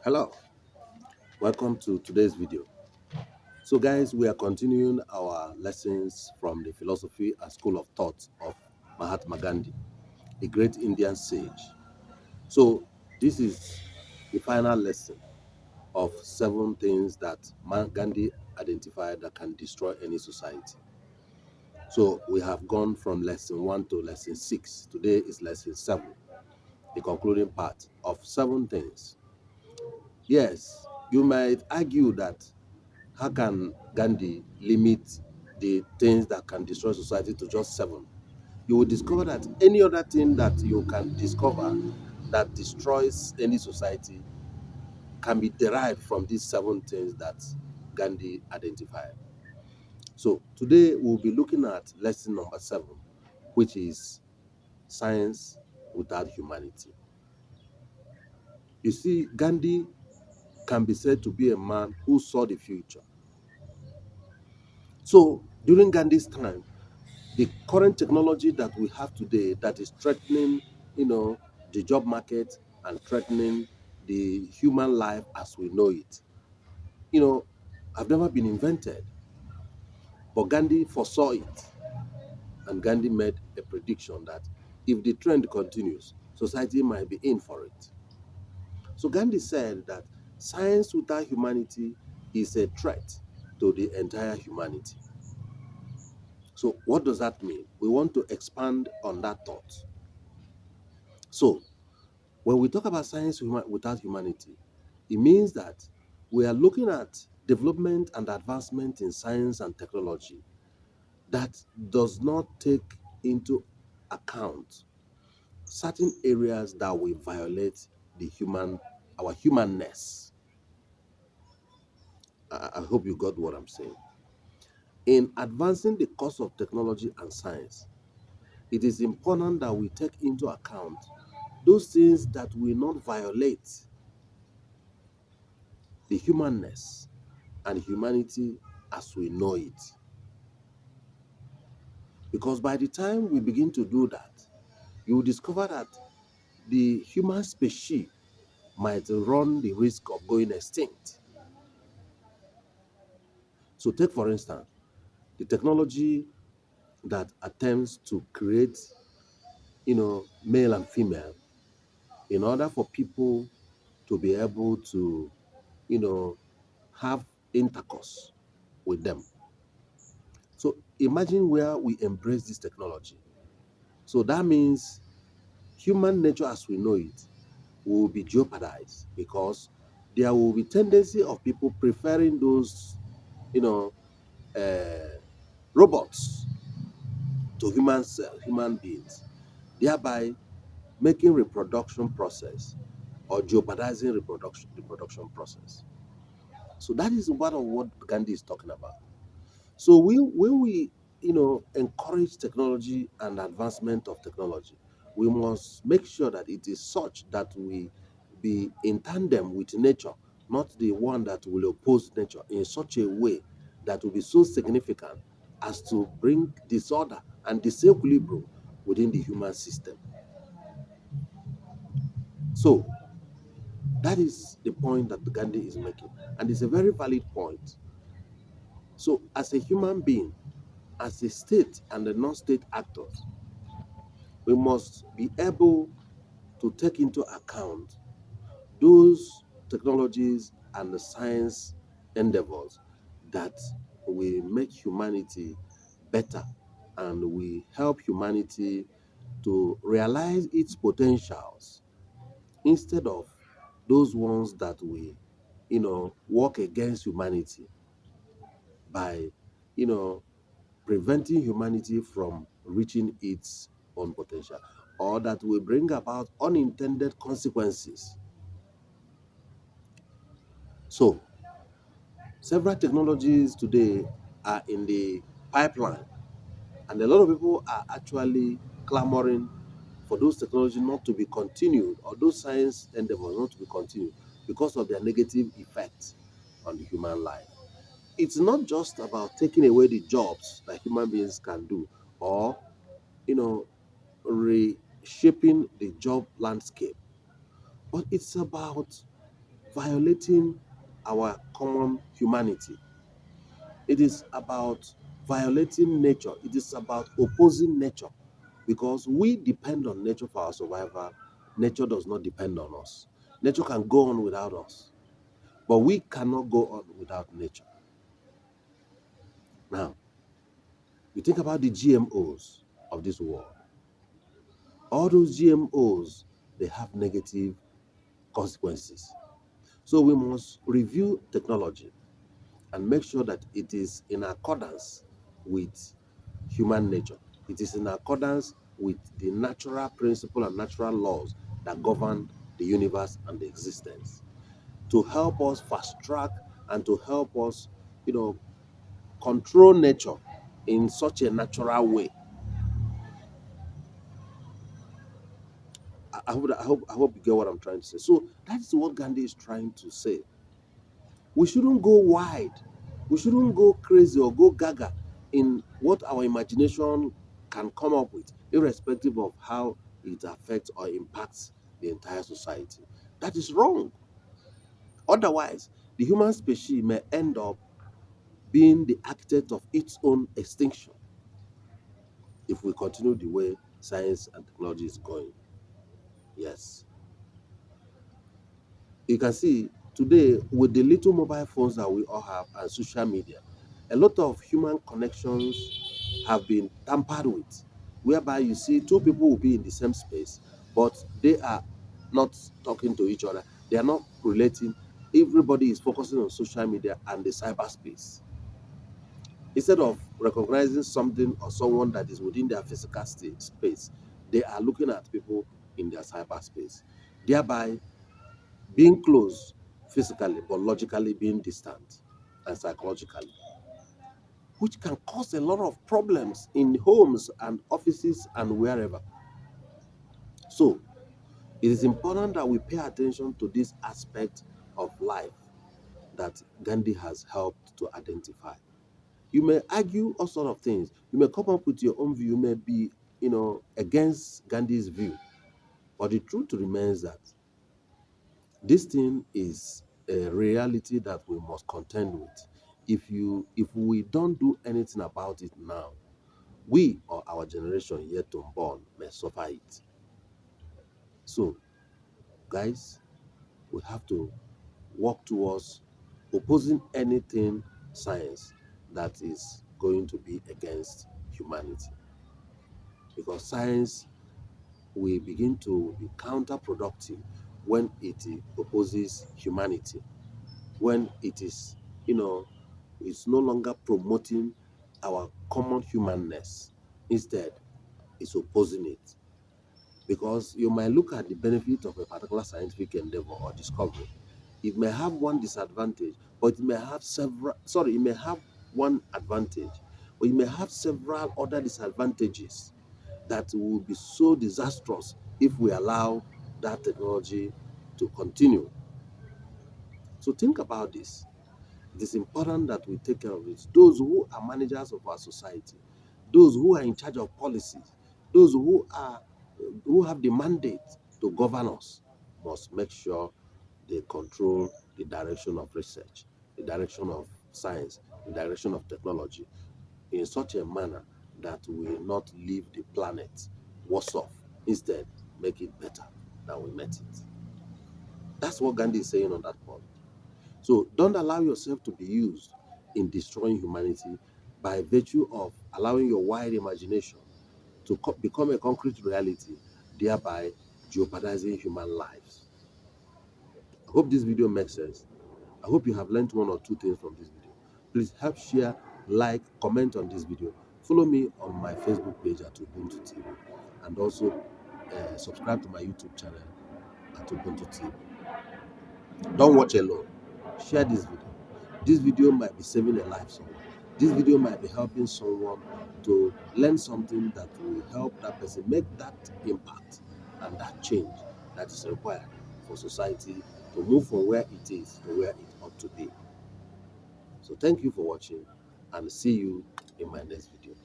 Hello, welcome to today's video. So guys, we are continuing our lessons from the philosophy and school of thought of Mahatma Gandhi, the great Indian sage. So this is the final lesson of 7 things that Gandhi identified that can destroy any society. So we have gone from lesson 1 to lesson 6. Today is lesson 7, the concluding part of 7 things. Yes, you might argue that how can Gandhi limit the things that can destroy society to just 7? You will discover that any other thing that you can discover that destroys any society can be derived from these 7 things that Gandhi identified. So today we'll be looking at lesson number 7, which is science without humanity. You see, Gandhi can be said to be a man who saw the future. So during Gandhi's time, the current technology that we have today that is threatening, the job market and threatening the human life as we know it, you know, have never been invented. But Gandhi foresaw it, and Gandhi made a prediction that if the trend continues, society might be in for it. So Gandhi said that science without humanity is a threat to the entire humanity. So what does that mean? We want to expand on that thought. So when we talk about science without humanity, it means that we are looking at development and advancement in science and technology that does not take into account certain areas that will violate our humanness. I hope you got what I'm saying. In advancing the course of technology and science, it is important that we take into account those things that will not violate the humanness and humanity as we know it. Because by the time we begin to do that, you will discover that the human species might run the risk of going extinct. So, take for instance the technology that attempts to create, male and female in order for people to be able to, you know, have intercourse with them. So, imagine where we embrace this technology. So, that means human nature as we know it will be jeopardized because there will be tendency of people preferring those, you know, uh, robots to human beings, thereby making reproduction process or jeopardizing reproduction process. So that is part of what Gandhi is talking about. So when we encourage technology and advancement of technology, we must make sure that it is such that we be in tandem with nature, not the one that will oppose nature in such a way that will be so significant as to bring disorder and disequilibrium within the human system. So that is the point that Gandhi is making, and it's a very valid point. So as a human being, as a state and the non-state actors, we must be able to take into account those technologies and the science endeavors that will make humanity better and will help humanity to realize its potentials instead of those ones that will, work against humanity by, you know, preventing humanity from reaching its own potential, or that will bring about unintended consequences. So, several technologies today are in the pipeline, and a lot of people are actually clamoring for those technologies not to be continued or those science endeavors not to be continued because of their negative effects on the human life. It's not just about taking away the jobs that human beings can do or, you know, reshaping the job landscape, but it's about violating our common humanity. It is about violating nature. It is about opposing nature because we depend on nature for our survival. Nature does not depend on us. Nature can go on without us, but we cannot go on without nature. Now, you think about the GMOs of this world. All those GMOs, they have negative consequences. So we must review technology and make sure that it is in accordance with human nature. It is in accordance with the natural principle and natural laws that govern the universe and the existence to help us fast track and to help us, you know, control nature in such a natural way. I hope you get what I'm trying to say. So that is what Gandhi is trying to say. We shouldn't go wide. We shouldn't go crazy or go gaga in what our imagination can come up with, irrespective of how it affects or impacts the entire society. That is wrong. Otherwise, the human species may end up being the architect of its own extinction if we continue the way science and technology is going. Yes. You can see today with the little mobile phones that we all have and social media, a lot of human connections have been tampered with, whereby you see two people will be in the same space, but they are not talking to each other. They are not relating. Everybody is focusing on social media and the cyberspace. Instead of recognizing something or someone that is within their physical space, they are looking at people in their cyberspace, thereby being close physically but logically being distant and psychologically, which can cause a lot of problems in homes and offices and wherever. So it is important that we pay attention to this aspect of life that Gandhi has helped to identify. You may argue all sort of things. You may come up with your own view. You may be, against Gandhi's view. But the truth remains that this thing is a reality that we must contend with. If we don't do anything about it now, we or our generation yet unborn may suffer it. So, guys, we have to work towards opposing anything science that is going to be against humanity. Because science will begin to be counterproductive when it opposes humanity, when it is, you know, it's no longer promoting our common humanness. Instead, it's opposing it. Because you might look at the benefit of a particular scientific endeavor or discovery. It may have one disadvantage, but it may have one advantage, but it may have several other disadvantages that will be so disastrous if we allow that technology to continue. So think about this. It is important that we take care of it. Those who are managers of our society, those who are in charge of policies, those who have the mandate to govern us, must make sure they control the direction of research, the direction of science, the direction of technology in such a manner that we will not leave the planet worse off. Instead, make it better than we met it. That's what Gandhi is saying on that point. So don't allow yourself to be used in destroying humanity by virtue of allowing your wide imagination to become a concrete reality, thereby jeopardizing human lives. I hope this video makes sense. I hope you have learned one or two things from this video. Please help share, like, comment on this video. Follow me on my Facebook page at Ubuntu TV, and also subscribe to my YouTube channel at Ubuntu TV. Don't watch alone. Share this video. This video might be saving a life somewhere. This video might be helping someone to learn something that will help that person make that impact and that change that is required for society to move from where it is to where it ought to be. So thank you for watching and see you in my next video.